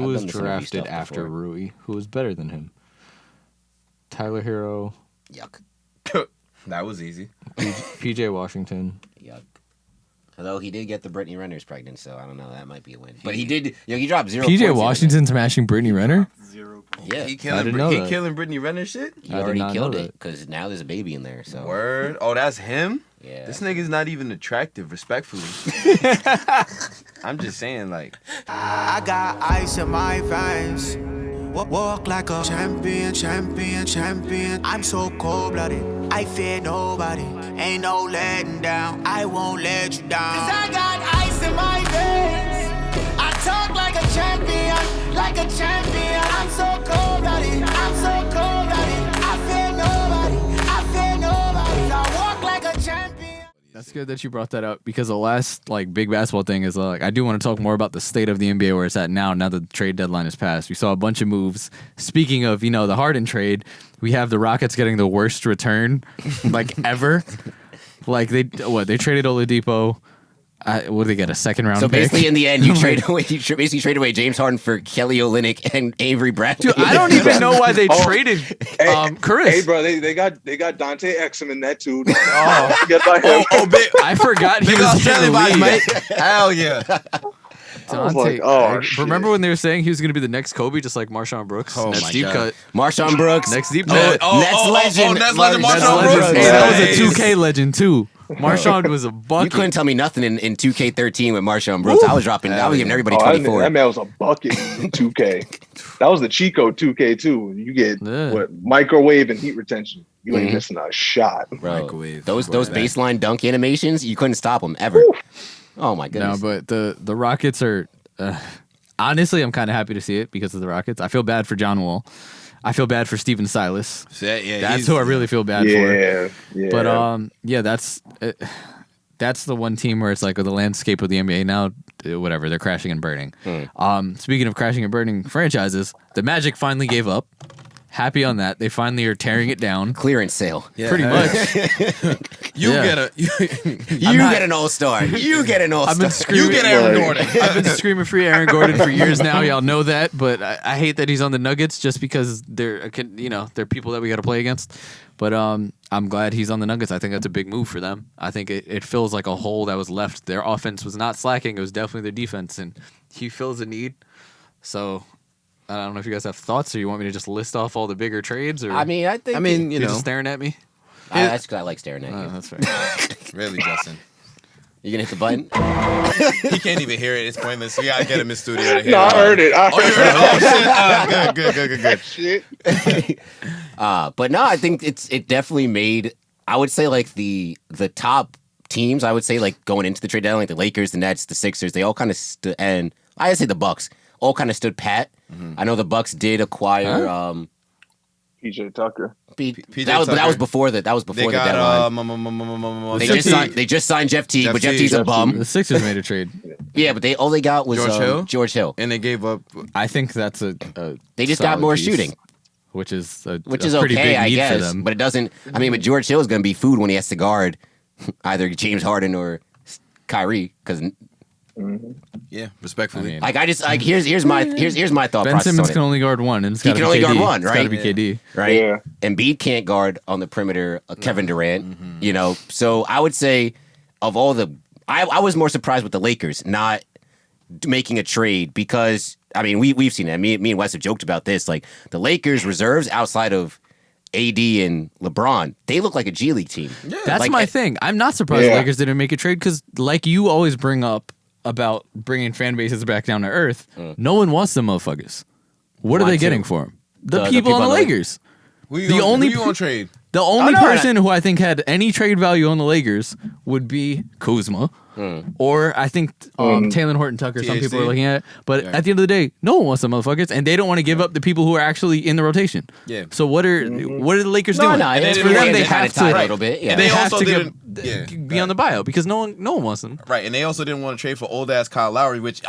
Who was drafted after Rui? Who was better than him? Tyler Hero. Yuck. That was easy. PJ Washington. Yuck. Although he did get the Brittany Renners pregnant, so I don't know. That might be a win. But he did. He dropped 0 points. PJ Washington smashing Brittany Renner. 0 points. Yeah, He that. killing Brittany Renner shit. he I did already not killed know it that. because now there's a baby in there. So Word. Oh, that's him. yeah, This nigga's not even attractive, respectfully. I'm just saying, like, I got ice in my veins. Walk like a champion, champion, champion. I'm so cold-blooded, I fear nobody. Ain't no letting down, I won't let you down. Cause I got ice in my veins. I talk like a champion, like a champion. I'm so cold-blooded, I'm so cold-blooded. I fear nobody, I fear nobody. I walk like a champion. That's good that you brought that up because the last like big basketball thing is like I do want to talk more about the state of the NBA where it's at now that the trade deadline has passed. We saw a bunch of moves. Speaking of, the Harden trade, we have the Rockets getting the worst return like ever. Like they traded Oladipo. What did they get? A second round So pick? basically, in the end, you basically trade away James Harden for Kelly Olynyk and Avery Bradley. Dude, I don't even know why they traded Chris. Hey, bro, they got Dante Exum in that too. Forget about him. big, I forgot he big was in Australian the vibes, league. mate. Hell yeah. I was like, oh, shit. Remember when they were saying he was going to be the next Kobe, just like Marshawn Brooks? Oh Next my deep God. cut. Marshawn Brooks. Next deep Nets cut. legend. Nets legend, That's Marshawn legend. Brooks. Hey, that was Nice. a 2K legend too. Marshawn was a You bucket. couldn't tell me nothing in 2K13 with Marshawn Brooks. I was giving everybody Oh, 24. that man was a bucket in 2K. That was the Chico 2K too. You get microwave and heat retention. You ain't missing a shot. Bro, Microwave. those baseline dunk animations, you couldn't stop them ever. Oh my No, goodness. but the Rockets are honestly, I'm kind of happy to see it because of the Rockets. I feel bad for John Wall. I feel bad for Steven Silas. Yeah, That's who I really feel bad for. Yeah. But that's the one team where it's like the landscape of the NBA now. Whatever, they're crashing and burning. Speaking of crashing and burning franchises, the Magic finally gave up. Happy on that. They finally are tearing it down. Clearance sale. Pretty much. You Yeah. Get an all-star. You get an all-star. I've been screaming. You get Aaron Gordon. I've been screaming for Aaron Gordon for years now. Y'all know that, but I hate that he's on the Nuggets just because they're people that we got to play against. But I'm glad he's on the Nuggets. I think that's a big move for them. I think it fills like a hole that was left. Their offense was not slacking. It was definitely their defense, and he fills a need. So I don't know if you guys have thoughts, or you want me to just list off all the bigger trades. Or I mean, you're just staring at me. that's because I like staring at you. That's fair. Really, Justin. You gonna hit the button? He can't even hear it. It's pointless. We gotta get him in studio to hear No, I heard it. Oh, you heard it? Oh, shit. Good. Shit. But no, I think it definitely made. I would say like the top teams. I would say like going into the trade deadline, like the Lakers, the Nets, the Sixers. They all kind of stood, and I would say the Bucks all kind of stood pat. I know the Bucks did acquire. PJ Tucker. That was before the They deadline. got They just signed Jeff Teague, but Jeff Teague. Teague's a bum. The Sixers made a trade. Yeah, but all they got was George Hill? Hill. and they gave up. I think that's a They just got solid more piece, shooting, which is a which is pretty okay, big I need for guess. them. But it doesn't. I mean, but George Hill is going to be food when he has to guard either James Harden or Kyrie. Because Yeah, respectfully. I mean, like here's my thought Ben process Simmons on can it. only guard one, and it's He gotta can be only KD. guard one, It's gotta right? be KD. Right? Yeah. Embiid can't guard on the perimeter. Kevin Durant, So I would say of all the, I was more surprised with the Lakers not making a trade because I mean we've seen that. Me and Wes have joked about this. Like the Lakers reserves outside of AD and LeBron, they look like a G League team. Yeah. That's Like, my thing. I'm not surprised the Lakers didn't make a trade because, like you always bring up about bringing fan bases back down to earth, no one wants them motherfuckers. What are they getting for them? The people on the Lakers. Who you gonna trade? The only person who I think had any trade value on the Lakers would be Kuzma. Or I think Taylor Horton Tucker, some people are looking at it. But at the end of the day, no one wants the motherfuckers, and they don't want to give up the people who are actually in the rotation. Yeah. So what are the Lakers doing? No, It's it's for them, they have to a little bit. Yeah. And they they have also to didn't be on the buyout because no one wants them. Right, and they also didn't want to trade for old ass Kyle Lowry, which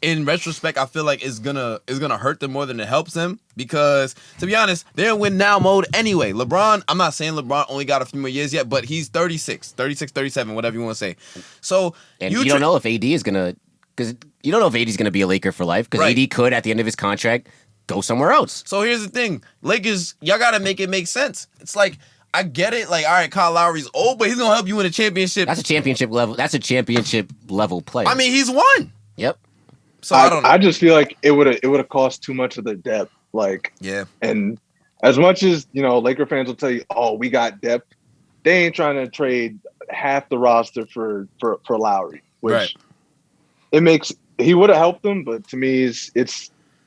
in retrospect I feel like is gonna hurt them more than it helps them because to be honest, they're in win now mode anyway. LeBron, I'm not saying LeBron only got a few more years yet, but he's 36, 37, whatever you want to say. So And you don't know if AD is gonna because you don't know if AD's going to be a Laker for life. Because AD could, at the end of his contract, go somewhere else. So here's the thing, Lakers, y'all got to make it make sense. It's like, I get it. Like, all right, Kyle Lowry's old, but he's going to help you win a championship. That's a championship level. That's a championship level player. I mean, he's won. Yep. So I don't know. I just feel like it would have cost too much of the depth. Like, yeah. And as much as, Laker fans will tell you, oh, we got depth, they ain't trying to trade half the roster for Lowry, which he would have helped them, but to me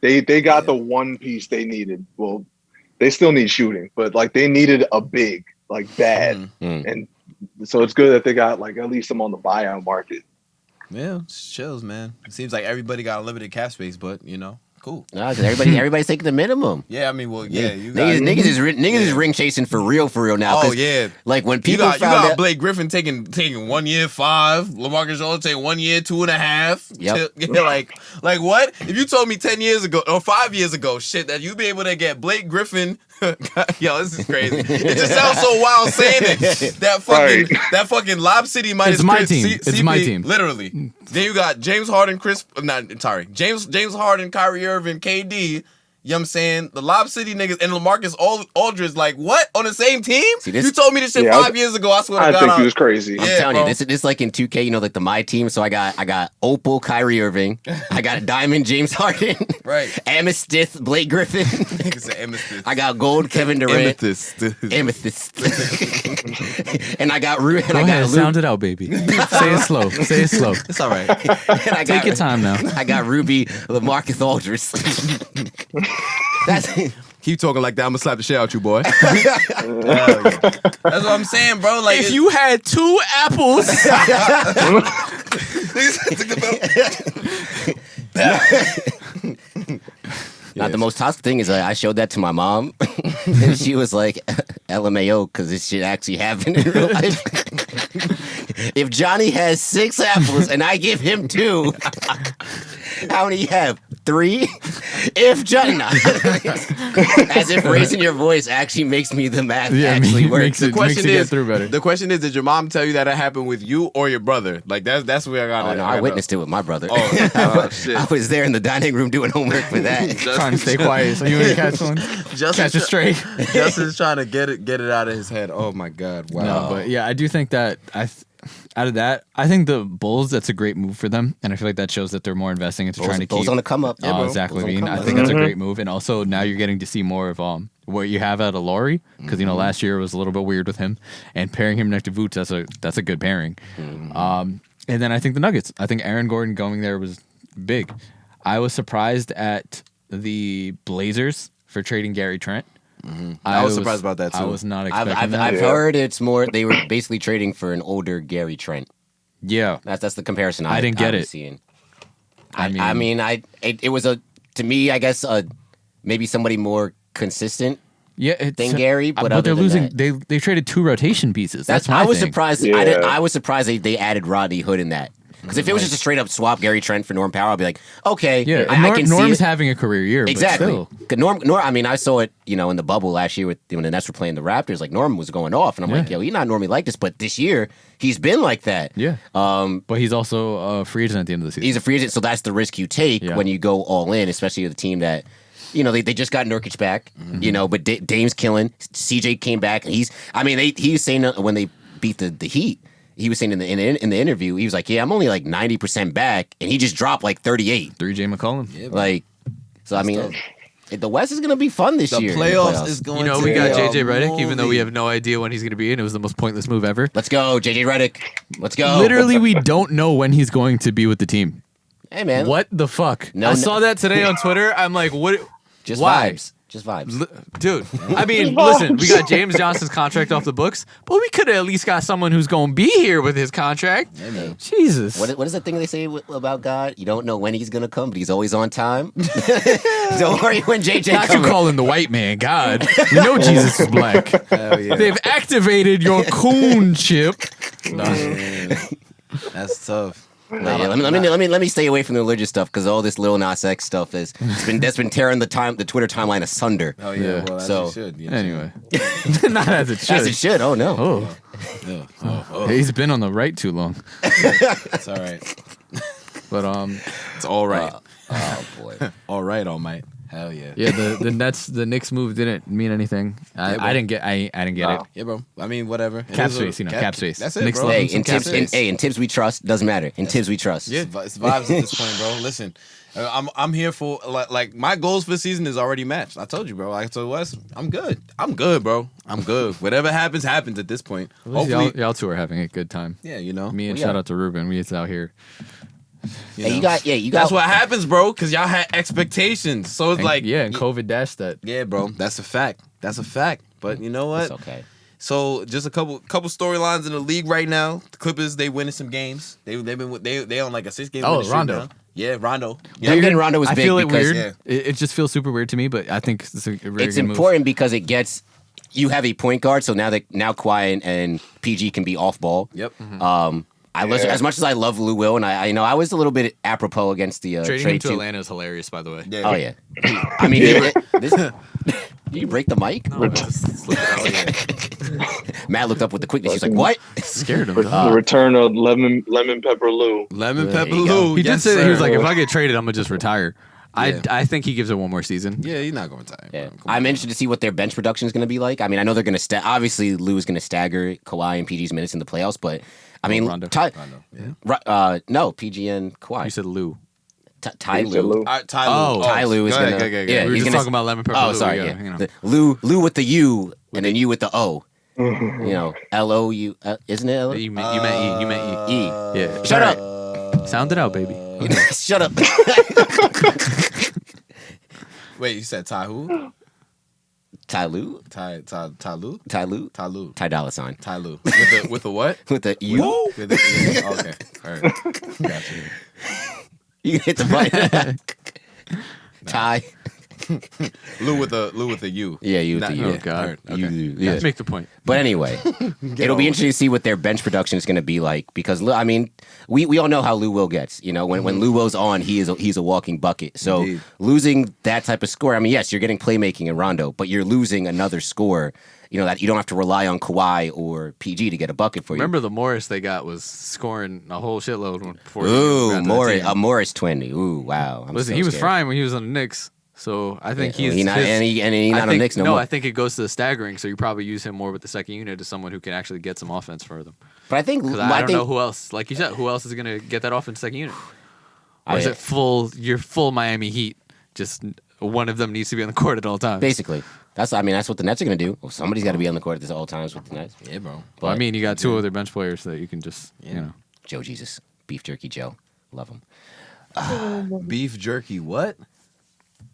they got the one piece they needed. Well, they still need shooting, but like they needed a big, like bad. And so it's good that they got like at least some on the buyout market. Yeah, chills, man. It seems like everybody got a limited cap space, but cool. No, because everybody's taking the minimum. Yeah, I mean, well, yeah, you niggas is ring chasing for real now. Oh yeah, like when people you got out, Blake Griffin taking 1 year 5, LaMarcus Aldridge taking 1 year 2.5. Yep. like what? If you told me 10 years ago or 5 years ago, shit, that you'd be able to get Blake Griffin. Yo, this is crazy. It just sounds so wild saying it. That fucking Lob City minus it's my Chris, team. It's my team. Literally. Then you got James Harden, James Harden, Kyrie Irving, KD. You know what I'm saying? The Lob City niggas and LaMarcus Aldridge, like, what? On the same team? You told me this shit 5 years ago. I swear to God. I think he was crazy. I'm telling you, this like in 2K, like the my team. So I got Opal, Kyrie Irving. I got Diamond, James Harden. Right. Amethyst, Blake Griffin. Amethyst. I got Gold, Kevin Durant. Amethyst. And I got Ruben. Go ahead, sound it out, baby. Say it slow. It's all right. Take your time now. I got Ruby, LaMarcus Aldridge. Keep talking like that, I'm gonna slap the shit out you, boy. That's what I'm saying, bro. Like, if you had 2 apples, Now, the most toxic thing is I showed that to my mom, and she was like, LMAO, because this shit actually happened in real life. If Johnny has 6 apples and I give him 2, how many you have? 3? If Johnny... No. As if raising your voice actually makes me the math actually work. The question is, did your mom tell you that it happened with you or your brother? Like, that's where I got it. No, I witnessed it with my brother. Oh, shit. I was there in the dining room doing homework for that. trying to stay quiet so you ain't catch one. Catch it straight. Justin's trying to get it out of his head. Oh my God! Wow. No, but yeah, I do think that out of that, I think the Bulls, that's a great move for them, and I feel like that shows that they're more investing into trying to Bulls keep on the come up. Yeah, Zach LaVine. I think that's a great move, and also now you're getting to see more of what you have out of Laurie, because last year was a little bit weird with him, and pairing him next to Vooch, that's a good pairing. And then I think the Nuggets. I think Aaron Gordon going there was big. I was surprised at the Blazers for trading Gary Trent. I was surprised about that too. I was not expecting that. I've heard it's more they were basically trading for an older Gary Trent. Yeah, that's the comparison. I didn't get it. Seeing. It was to me, I guess, maybe somebody more consistent. Yeah, than Gary, but they're losing. They traded 2 rotation pieces. That's my I was thing. surprised. Yeah. I was surprised they added Rodney Hood in that. Because if it was just a straight up swap Gary Trent for Norm Powell, I'd be like, okay, yeah. I can Norm's see it. having a career year, Exactly. But still. Norm. I mean, I saw it, in the bubble last year when the Nets were playing the Raptors. Like Norm was going off, and I'm like, yo, he's not normally like this, but this year he's been like that. Yeah. But he's also a free agent at the end of the season. He's a free agent, so that's the risk you take when you go all in, especially with a team that. They just got Nurkic back, but Dame's killing. CJ came back, and he was saying when they beat the Heat, he was saying in the interview, he was like, yeah, I'm only like 90% back, and he just dropped like 38. 3J McCollum. Yeah, so I mean, the West is going to be fun this year. The playoffs is going to be we got JJ Redick, even though we have no idea when he's going to be in. It was the most pointless move ever. Let's go, JJ Redick. Let's go. Literally, we don't know when he's going to be with the team. Hey, man. What the fuck? I saw that today on Twitter. I'm like, what? Just why? vibes. Just vibes. Dude, I mean, listen, we got James Johnson's contract off the books, but we could have at least got someone who's going to be here with his contract. Amen. Jesus. What is that thing they say about God? You don't know when he's going to come, but he's always on time. Don't worry when JJ Not comes. you calling the white man God. You know Jesus is black. Hell yeah. They've activated your coon chip. That's tough. Let me stay away from the religious stuff because all this Lil Nas X stuff that's been tearing the Twitter timeline asunder. Oh yeah, well, as So, it should. Anyway. Not as it should. As it should. Oh no. Oh. He's been on the right too long. It's all right. But It's all right. Oh boy. All right, All Might. Hell yeah. yeah, the Knicks move didn't mean anything. I didn't get I didn't get it. Yeah, bro. I mean, whatever. It Cap is space, cap space. That's it, Knicks bro. love Hey, some in cap Tibbs, space. in Tibbs we trust. Doesn't matter. In Tibbs we trust. Yeah, it's vibes at this point, bro. Listen, I'm here for like my goals for the season is already matched. I told you, bro. I told Wes, I'm good. I'm good, bro. I'm good. Whatever happens at this point. At least Hopefully, y'all two are having a good time. yeah, you know. Me and Yeah. shout out to Ruben. We out here. You Hey, know? you got. That's what happens, bro. Because y'all had expectations, so it's like And COVID dashed that. yeah, bro. That's a fact. That's a fact. But you know what? It's okay. So just a couple storylines in the league right now. The Clippers, they winning some games. They on like a 6-game winning streak Rondo. now. Yeah, Rondo. Them getting Rondo was I big feel it because weird. It just feels super weird to me, but I think it's a really it's good important because it gets. You have a point guard, so now Kawhi and PG can be off ball. Yep. I listen as much as I love Lou Will, and I know I was a little bit apropos against the move. Trading trade him to too. Atlanta is hilarious, by the way. Yeah. Oh yeah, I mean, did you break the mic? No, just slip it out. Matt looked up with the quickness. He's like, "What?" Scared him. The return of lemon pepper Lou. Lemon There pepper you go. Lou. He did Yes, say that he was sir. like, if I get traded, I'm gonna just retire. Yeah. I think he gives it one more season. Yeah, he's not going to retire. Yeah. bro. Come I'm on. interested to see what their bench production is going to be like. I mean, I know they're going to obviously Lou is going to stagger Kawhi and PG's minutes in the playoffs, but I mean, Rondo. Rondo. Yeah. no, PG and Kawhi. You said Lou. Ty He said Lou. Lou. All right, Ty Oh. Lue. Ty Lue is go ahead, gonna- go ahead, go yeah, ahead. We were he's just gonna- talking about lemon pepper. Oh, Lou. sorry. Yeah, Yeah, you know. The Lou with the U, and then you with the O. You know, LOU, isn't it? You meant E. You meant E. E. Yeah. Shut up. Sound it out, baby. Shut up. Wait, you said Ty who? Ty Lue, Ty Lue? Ty Lue, Ty Lue. Ty Dolla Sign Ty Lue. With the what? with the U. With the, yeah, okay. All right. Gotcha. You hit the button. Ty. Lou with the U. Yeah, you with Not- the U. Oh, God. Alright, okay. You, yeah. Make the point. But anyway, it'll be interesting to see what their bench production is going to be like because I mean, we all know how Lou Will gets. You know, when Lou Will's on, he's a walking bucket. So Indeed. losing that type of score, I mean, yes, you're getting playmaking in Rondo, but you're losing another score. You know that you don't have to rely on Kawhi or PG to get a bucket for you. Remember the Morris they got was scoring a whole shitload before. Ooh, he got to the Morris, team. a Morris twin. Ooh, wow. I'm Listen, so he was scared. frying when he was on the Knicks, so I think he's He not, his- and he not I on think, Knicks no no, more. I think it goes to the staggering, so you probably use him more with the second unit as someone who can actually get some offense for them. But I think Because I don't know who else, like you said, who else is going to get that offense second unit? Or is it your full Miami Heat? Just one of them needs to be on the court at all times. basically. That's what the Nets are going to do. Well, somebody's got to be on the court at all times with the Nets. Yeah, bro. Well, I mean, you got two other bench players that you can just, you know. Joe Jesus, Beef Jerky Joe, love him. Beef jerky, what?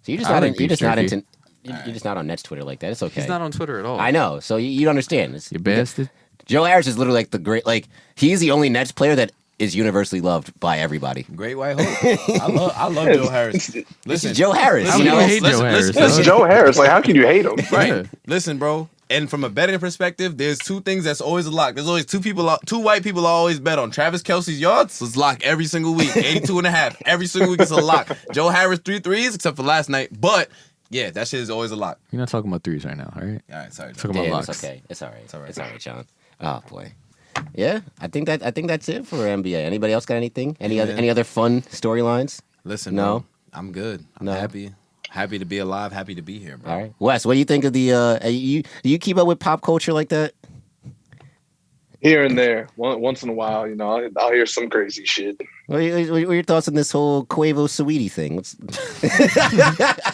So you're just I not like you're just beef not jerky. into you're just not on Nets Twitter like that. It's okay. He's not on Twitter at all. I know. So you understand. You bastard. Joe Harris is literally like the great. Like he's the only Nets player that is universally loved by everybody. Great White Hope. I love Joe Harris. This Listen, is Joe Harris. How You can know? you hate Joe Harris? It's though? Joe Harris. Like, how can you hate him? right. Yeah. Listen, bro. And from a betting perspective, there's two things that's always a lock. There's always two white people I always bet on. Travis Kelce's yards is lock every single week. 82.5. Every single week it's a lock. Joe Harris 3 threes, except for last night. But yeah, that shit is always a lock. You're not talking about threes right now, all right? All right, sorry. Talking about Yeah, locks. it's okay. It's all right. It's all right. It's all right, Sean. Oh boy. Yeah, I think that's it for NBA. Anybody else got anything? Any other fun storylines? Listen, No. bro, I'm good. I'm No. happy to be alive. Happy to be here, bro. All right, Wes. What do you think of the? Do you keep up with pop culture like that? Here and there, once in a while, you know, I'll hear some crazy shit. What are your thoughts on this whole Quavo Saweetie thing?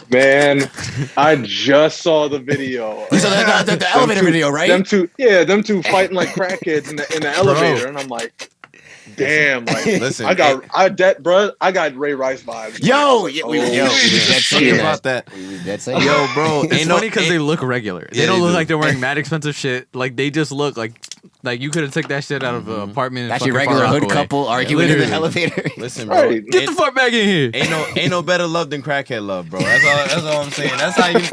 Man, I just saw the video. You saw the elevator video, right? Them two fighting like crackheads in the elevator, and I'm like, damn, like, Listen, I got Ray Rice vibes. Yo, Like, we oh, was dead shit. saying about that. We was dead saying Yo, bro, It's funny because they look regular. They Yeah, don't they look do. like they're wearing mad expensive shit. Like they just look like you could have took that shit out of an apartment. in That's your fucking regular Far hood Rockaway. couple arguing in the literally. elevator. Listen, bro. Right. Get the fuck back in here. Ain't no better love than crackhead love, bro. That's all I'm saying.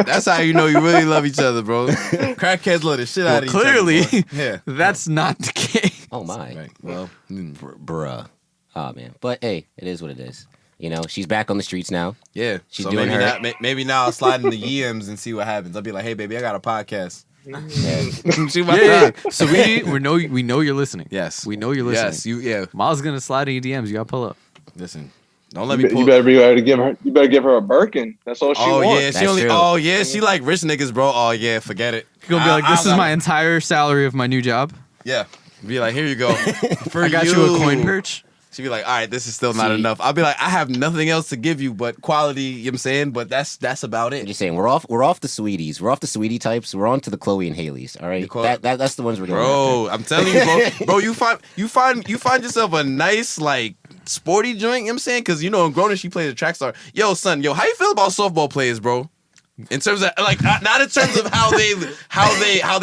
That's how you know you really love each other, bro. Crackheads love the shit out of each Clearly, other. Bro. Yeah. that's not the case. Oh my, Right. Well, bruh. Oh man, but hey, it is what it is. You know, she's back on the streets now. yeah. She's so doing maybe her- maybe now I'll slide in the yams and see what happens. I'll be like, hey, baby, I got a podcast. Yeah. Shoot my Yeah. shot. So we know you're listening. Yes. We know you're listening. Yes. You. Yeah. Miles gonna slide in your DMs. You gotta pull up. Listen. Don't let me pull. You better be able to give her. You better give her a Birkin. That's all she wants. Yeah, she That's only. true. Oh yeah, she like rich niggas, bro. Oh yeah, forget it. You're gonna be like, this is my entire salary of my new job. Yeah, be like, here you go. For I got you a coin perch. She'd be like, all right, this is still not enough. I'll be like, I have nothing else to give you but quality, you know what I'm saying? But that's about it. I'm just saying, we're off the sweeties. We're off the sweetie types. We're on to the Chloe and Haley's. All right, that's the ones we're going Bro, after. I'm telling you, bro, you find yourself a nice, like, sporty joint, you know what I'm saying? Because, in Grown, she plays a track star. Yo, son, how you feel about softball players, bro? In terms of like, not in terms of how they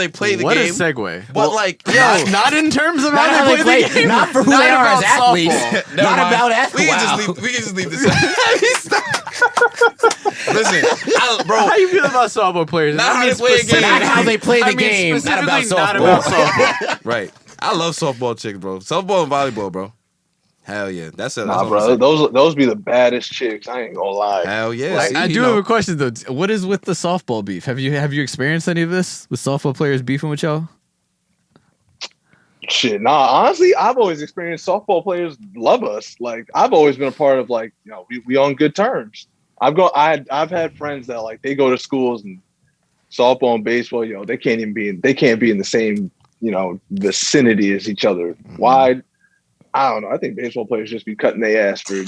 play the What game. What a segue. But like, not in terms of how they play the game. Not for who they are as athletes. Never Not mind. about athletes. We can just leave this. Listen, bro. How you feel about softball players? Not how they play a game. Not how they play the game. Not about softball. Right. I love softball chicks, bro. Softball and volleyball, bro. Hell yeah. That's bro. Those be the baddest chicks. I ain't gonna lie. Hell yeah. Like, I do have a question though. What is with the softball beef? Have you experienced any of this with softball players beefing with y'all? Shit, nah. Honestly, I've always experienced softball players love us. Like, I've always been a part of like, we on good terms. I've had friends that like they go to schools and softball and baseball, they can't be in the same, vicinity as each other. Mm-hmm. Why? I don't know. I think baseball players just be cutting their ass for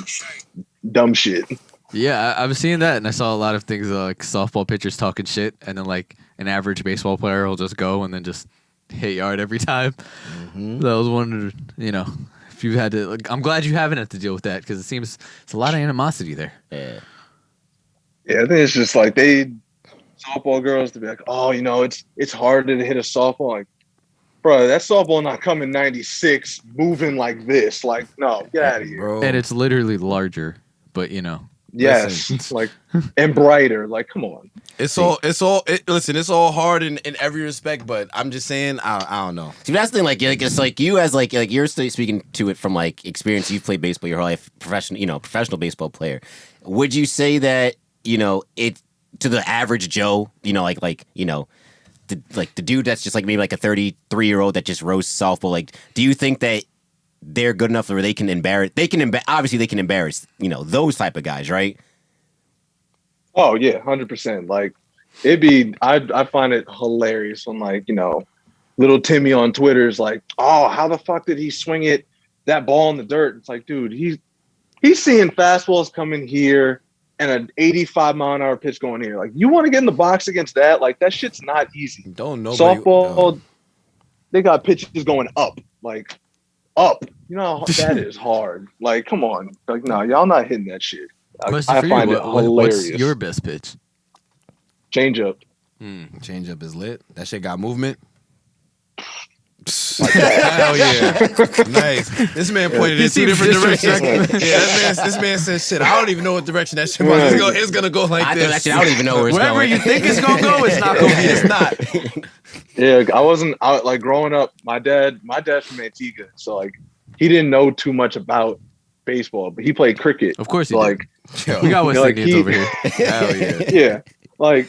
dumb shit. Yeah, I was seeing that, and I saw a lot of things like softball pitchers talking shit, and then like an average baseball player will just go and then just hit yard every time. Mm-hmm. So I was wondering, if you had to. Like, I'm glad you haven't had to deal with that because it seems it's a lot of animosity there. Yeah. Yeah, I think it's just like softball girls to be like, oh, it's harder to hit a softball. Like, bro, that softball not coming 96 moving like this. Like, no, get out of here. Bro. And it's literally larger, but Yes, like, and brighter. Like, come on. It's all hard in every respect, but I'm just saying, I don't know. See, that's the thing. Like, it's like you as like you're still speaking to it from like experience. You've played baseball your whole life, professional baseball player. Would you say that it to the average Joe, the dude that's just like maybe like a 33-year-old that just roasts softball? Like, do you think that they're good enough where they can embarrass? Obviously they can embarrass those type of guys, right? Oh yeah, 100%. Like, I find it hilarious when like little Timmy on Twitter is like, oh, how the fuck did he swing that ball in the dirt? It's like, dude, he's seeing fastballs coming here and an 85-mile-an-hour pitch going here. Like, you want to get in the box against that? Like, that shit's not easy. Don't know. Softball, they got pitches going up, like up. That is hard. Like, come on. Like, no, y'all not hitting that shit. I find it hilarious. What's your best pitch? Change up. Change up is lit. That shit got movement. Hell yeah. Nice. This man pointed in two different directions. This man said, shit, I don't even know what direction that shit was. It's gonna go like this. I don't even know where it's Wherever going. you think it's gonna go, it's not gonna be. It's not. Yeah, I wasn't like growing up. My dad's from Antigua, so like he didn't know too much about baseball, but he played cricket. Of course he so, did. Like, We got West like Indians over here. Hell yeah. Yeah, like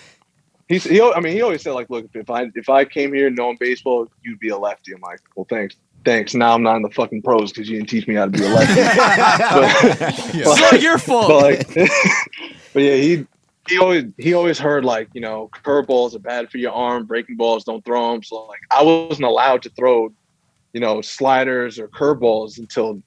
he always said like, look, if I came here knowing baseball, you'd be a lefty. I'm like, well, thanks. Now I'm not in the fucking pros because you didn't teach me how to be a lefty. It's not your fault. But yeah, he always heard like curveballs are bad for your arm, breaking balls don't throw them. So like I wasn't allowed to throw sliders or curveballs until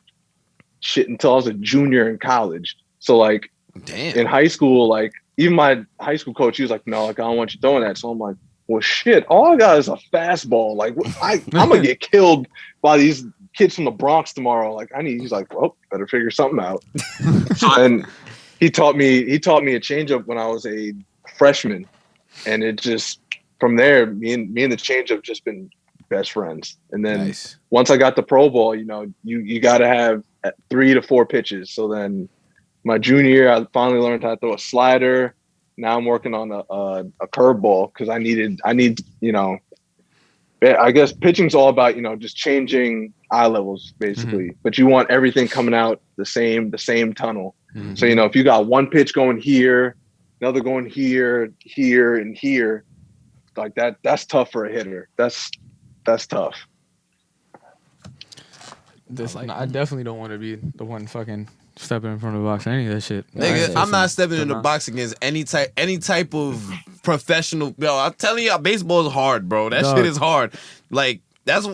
I was a junior in college. So like, damn. In high school, like even my high school coach, he was like, no, like I don't want you doing that. So I'm like, well, shit, all I got is a fastball. Like I'm gonna get killed by these kids from the Bronx tomorrow. Like he's like, well, better figure something out. And he taught me a changeup when I was a freshman, and it just from there, me and the changeup just been best friends. And then once I got the pro ball, you got to have 3 to 4 pitches. So then my junior year, I finally learned how to throw a slider. Now I'm working on a curveball because I need I guess pitching's all about just changing eye levels basically, but you want everything coming out the same tunnel. So if you got one pitch going here, another going here, and here, like that's tough for a hitter. That's tough. I definitely don't want to be the one fucking stepping in front of the box, any of that shit. Nigga, I'm not stepping in the box against any type of professional. Yo, I'm telling you, baseball is hard, bro. That shit is hard. Like that's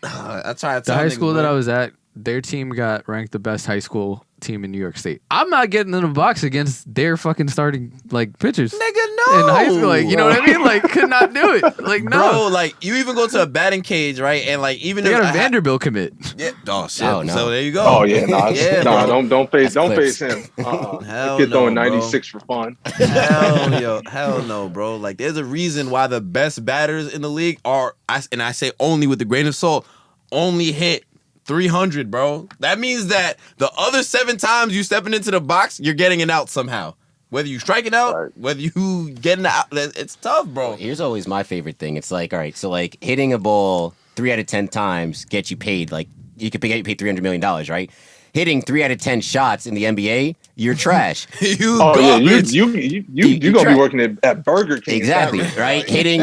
I try to tell the high niggas, school bro. that I was at. Their team got ranked the best high school team in New York State. I'm not getting in the box against their fucking starting like pitchers. Nigga, no. In high school, like, you know what I mean? Like, could not do it. Like, no. Bro, like you even go to a batting cage, right? And like even They if got a Vanderbilt commit. yeah, oh shit. Oh, no. So there you go. Oh yeah, nah, Yeah, nah, bro. don't face Clips. him. Hell Kid throwing no, bro. 96 for fun. Hell no, bro. Like there's a reason why the best batters in the league are, and I say only with a grain of salt, only hit 300, bro. That means that the other 7 times you stepping into the box, you're getting it out somehow. Whether you strike it out, Right. whether you getting it out, it's tough, bro. Here's always my favorite thing. It's like, all right, so like hitting a ball 3 out of 10 times gets you paid. Like you could get you paid $300 million, right? Hitting 3 out of 10 shots in the NBA, you're trash. You Oh yeah, garbage. you gonna be working at Burger King. Exactly, right? Hitting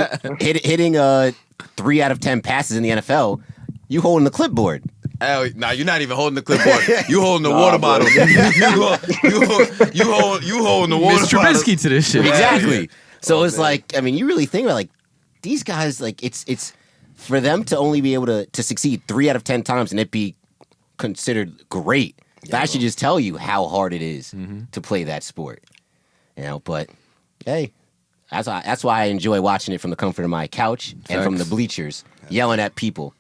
3 out of 10 passes in the NFL, you holding the clipboard. Hell, nah, you're not even holding the clipboard. You holding the water bro. bottle. you holding the water Miss bottle. Trubisky to this shit. Exactly. So Oh, it's man. like, I mean, you really think about like these guys, like it's for them to only be able to succeed 3 out of 10 times and it be considered great. That should just tell you how hard it is to play that sport. You know, but hey, that's why I enjoy watching it from the comfort of my couch and from the Facts. bleachers, yelling at people.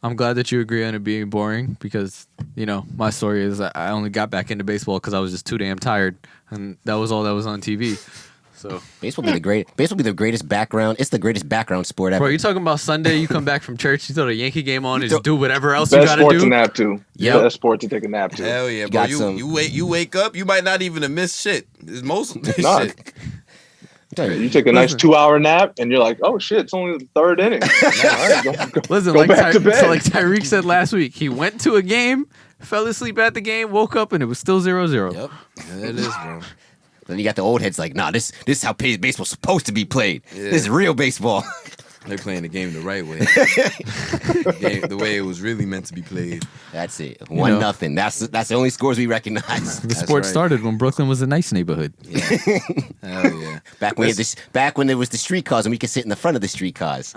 I'm glad that you agree on it being boring because, you know, my story is I only got back into baseball because I was just too damn tired. And that was all that was on TV. So, Baseball be the greatest background. It's the greatest background sport ever. bro, you talking about Sunday, you come back from church, you throw the Yankee game on and just do whatever else Best you got sport to to do. nap to. Yep. Best sport to take a nap to. Hell yeah, bro. got some- You wake up, you might not even have missed shit. It's most Nah. shit. You take a nice 2-hour nap and you're like, oh shit, it's only the 3rd inning. All right, go Listen, go like, back to bed. so like Tyreek said last week, he went to a game, fell asleep at the game, woke up, and it was still 0-0. Yep, it is, bro. Then you got the old heads like, nah, this is how baseball's supposed to be played. Yeah. This is real baseball. They're playing the game the right way. The way it was really meant to be played. That's it. 1-0. That's the only scores we recognize. The sport right. started when Brooklyn was a nice neighborhood. Hell yeah. Back when there was the streetcars and we could sit in the front of the streetcars.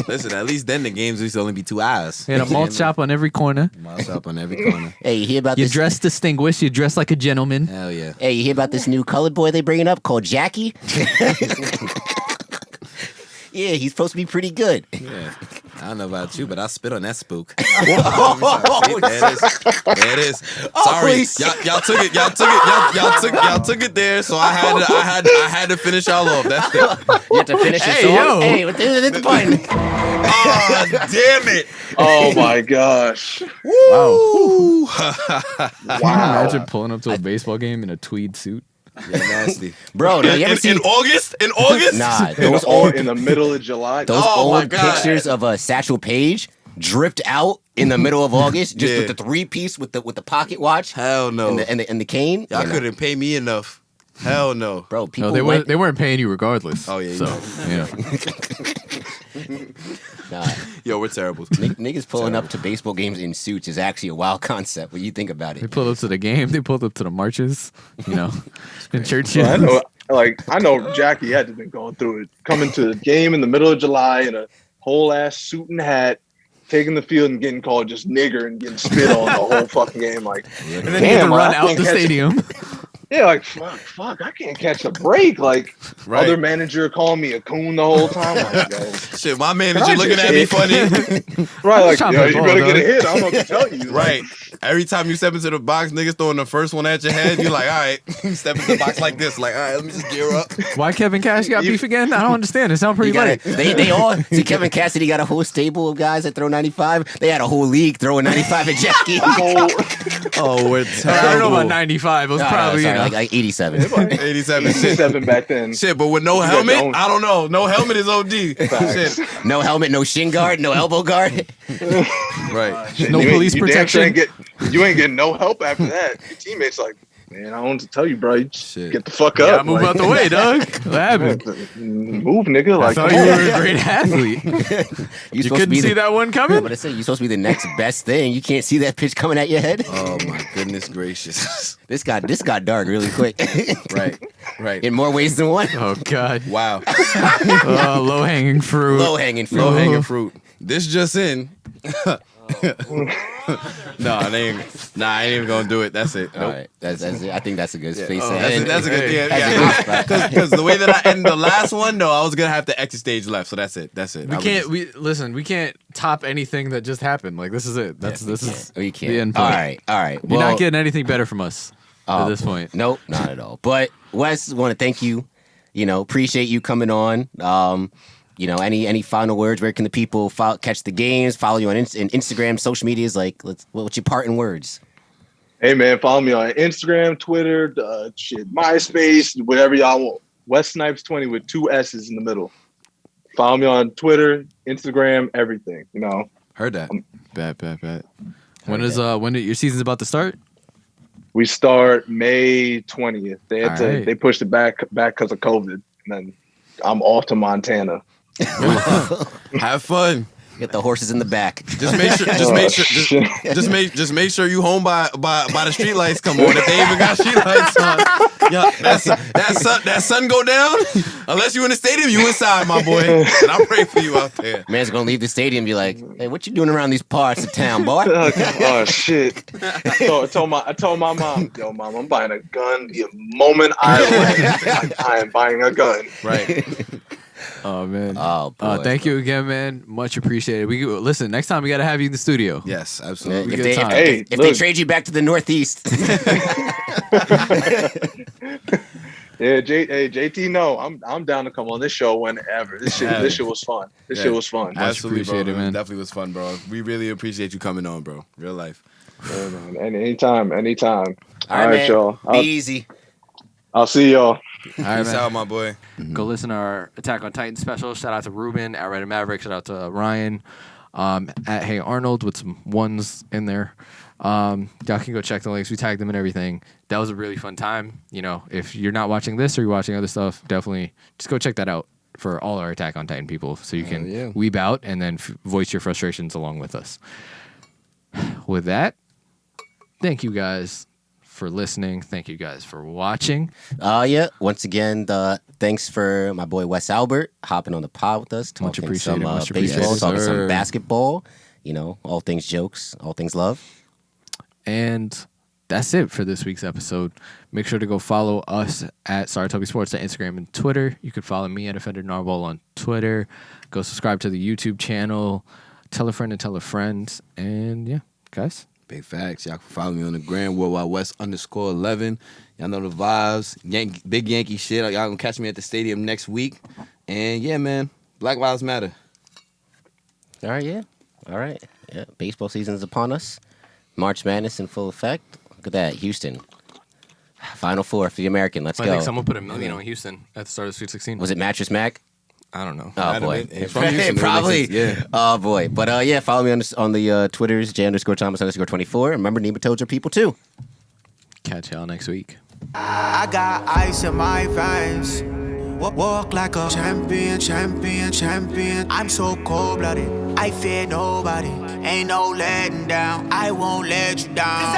Listen, at least then the games used to only be 2 hours. They had a malt shop on every corner. Malt shop on every corner. Hey, you hear about You this? dress distinguished. You dress like a gentleman. Hell yeah. Hey, you hear about this new colored boy they bringing up called Jackie? Yeah, he's supposed to be pretty good. Yeah. I don't know about you, but I spit on that spook. Oh, There it is. Sorry, please. y'all took it. Y'all took it there. So I had to finish y'all off. That's it. You have to finish your Hey, song. yo. Hey, hit the button. Oh, damn it! Oh my gosh. Woo! Can you imagine pulling up to a baseball game in a tweed suit? Yeah, nasty. Bro, now you ever In seen... August? In August? Nah, In, those in the middle of July. Those Oh, my old God. pictures of Satchel Paige dripped out in the middle of August, just Yeah. with the 3-piece with the pocket watch Hell no. and the cane. Y'all Yeah, no. couldn't pay me enough. Hell no. Bro, people No, went, they weren't paying you regardless. Oh, yeah, you So, know. yeah. nah, Yo, we're terrible. niggas pulling up to baseball games in suits is actually a wild concept when you think about They it. pulled up to the game. They pulled up to the marches. You know, in churches. I know Jackie had to been going through it. Coming to the game in the middle of July in a whole ass suit and hat, taking the field and getting called just nigger and getting spit on the whole fucking game. Like, And then he had to damn, run I out can't the catch- stadium. Yeah, like fuck, I can't catch a break. Like Right. other manager calling me a coon the whole time. Like, yo, Shit, my manager Can I looking just at me hit? funny. right, like Trying yo, to you ball, better dog. get a hit. I don't know what to tell you. Right. Every time you step into the box, niggas throwing the first one at your head, you're like, all right. Step into the box like this. Like, all right, let me just gear up. Why Kevin Cash got beef again? I don't understand. It sounds You pretty gotta, light. they all see Kevin Cassidy got a whole stable of guys that throw 95. They had a whole league throwing 95 at Jackie. Oh, we're I don't know about 95. It was probably, you know. like 87. 87 shit. 7 back then. Shit, but with no got helmet, your own- I don't know. No helmet is OD. Facts. Shit. No helmet, no shin guard, no elbow guard. Right. Shit, No you ain't- police you damn protection. sure you ain't getting no help after that. Your teammates like, Man, I want to tell you, bro. You just Shit. get the fuck Yeah, up. move out the way, Doug. What happened? Move, nigga. I Like, thought come you on. were a great athlete. You You couldn't see that one coming? But I said you're supposed to be the next best thing. You can't see that pitch coming at your head. Oh my goodness gracious! This got dark really quick. Right. In more ways than one. Oh, God. Wow. Low-hanging fruit. Low hanging fruit. Low hanging fruit. This just in. No, I ain't even gonna do it. That's it. All Nope. right, that's it. I think that's a good space. That's a good thing. That's a Yeah, good spot. because the way that I ended the last one, though, I was gonna have to exit stage left. So that's it. We can't top anything that just happened. Like, this is it. This is We can't. the end All point. right. You're not getting anything better from us at this point. Nope, not at all. But Wes, want to thank you. Appreciate you coming on. Any final words? Where can the people catch the games? Follow you on Instagram, social medias? Like, what's your parting words? Hey, man, follow me on Instagram, Twitter, MySpace, whatever y'all want. Wes Snipes 20 with 2 S's in the middle. Follow me on Twitter, Instagram, everything. Heard that. Bet. When your season's about to start? We start May 20th. They pushed it back because of COVID, and then I'm off to Montana. Have fun. Get the horses in the back. Just make sure you home by the street lights come on. If they even got street lights on, that sun go down. Unless you in the stadium, you inside, my boy. And I pray for you out there. Man's gonna leave the stadium and be like, "Hey, what you doing around these parts of town, boy?" Oh shit! I told my mom, "Yo, mom, I'm buying a gun the moment I am buying a gun." Right. Oh, man. Oh, boy. Thank you again, man. Much appreciated. Listen, next time we got to have you in the studio. Yes, absolutely. If they trade you back to the Northeast. Yeah, JT, no, I'm down to come on this show whenever. This shit was fun. Shit was fun. Absolutely, bro. appreciated, man. Definitely was fun, bro. We really appreciate you coming on, bro. Real life. Yeah, man. Anytime. All right, Man. y'all. Be easy. I'll see y'all. All right, Peace man. out, my boy. Go listen to our Attack on Titan special. Shout out to Ruben at Red and Maverick. Shout out to Ryan at Hey Arnold with some ones in there. Y'all can go check the links. We tagged them and everything. That was a really fun time. If you're not watching this or you're watching other stuff, definitely just go check that out for all our Attack on Titan people so you can weeb out and then voice your frustrations along with us. With that, thank you guys for listening. Thank you guys for watching. Once again, thanks for my boy Wes Albert hopping on the pod with us, Much talking appreciated, some much baseball, appreciated. talking Yes, some sir. basketball. All things jokes, all things love. And that's it for this week's episode. Make sure to go follow us at Saratobi Sports on Instagram and Twitter. You can follow me at Offender Narwhal on Twitter. Go subscribe to the YouTube channel. Tell a friend and tell a friend. And yeah, guys. Big facts. Y'all can follow me on the gram, Worldwide West _11. Y'all know the vibes. Big Yankee shit. Y'all gonna catch me at the stadium next week. And yeah, man, Black Lives Matter. All right, yeah. Baseball season is upon us. March Madness in full effect. Look at that, Houston. Final Four for the American. Let's I go. think someone put $1 million on Houston at the start of Sweet 16. Was it Mattress Mac? I don't know. Oh boy, It's from Houston, probably. yeah. Oh boy, but follow me on the Twitters, J_Thomas_24. Remember, nematodes are people too. Catch y'all next week. I got ice in my veins. Walk like a champion. I'm so cold-blooded, I fear nobody. Ain't no letting down, I won't let you down.